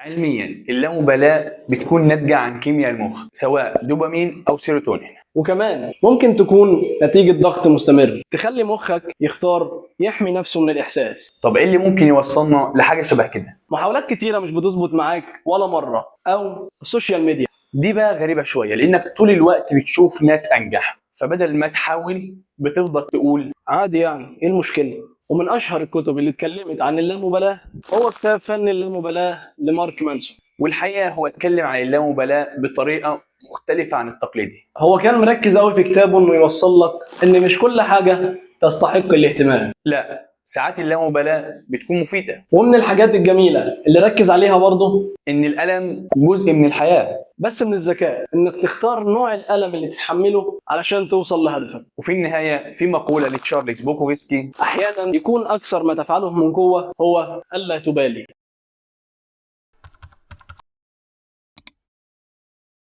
علميا اللامبالاة بتكون ناتجة عن كيمياء المخ سواء دوبامين أو سيروتونين. وكمان ممكن تكون نتيجة ضغط مستمر تخلي مخك يختار يحمي نفسه من الإحساس. طب إيه اللي ممكن يوصلنا لحاجة شبه كده؟ محاولات كتيرة مش بتظبط معاك ولا مرة، أو السوشيال ميديا. دي بقى غريبة شوية لأنك طول الوقت بتشوف ناس أنجح، فبدل ما تحاول بتفضل تقول عادي يعني، إيه المشكلة؟ ومن أشهر الكتب اللي اتكلمت عن اللامبالاة هو كتاب فن اللامبالاة لمارك مانسون. والحقيقة هو اتكلم عن اللامبالاة بطريقة مختلفة عن التقليدي. هو كان مركز قوي في كتابه إنه يوصل لك إن مش كل حاجة تستحق الاهتمام. لا، ساعات اللامبالاة بتكون مفيدة. ومن الحاجات الجميلة اللي ركز عليها برضه إن الألم جزء من الحياة، بس من الذكاء إنك تختار نوع الألم اللي تتحمله علشان توصل لهدفك. وفي النهاية في مقولة لتشارلز بوكوفسكي: أحيانا يكون أكثر ما تفعله من قوة هو ألا تبالي.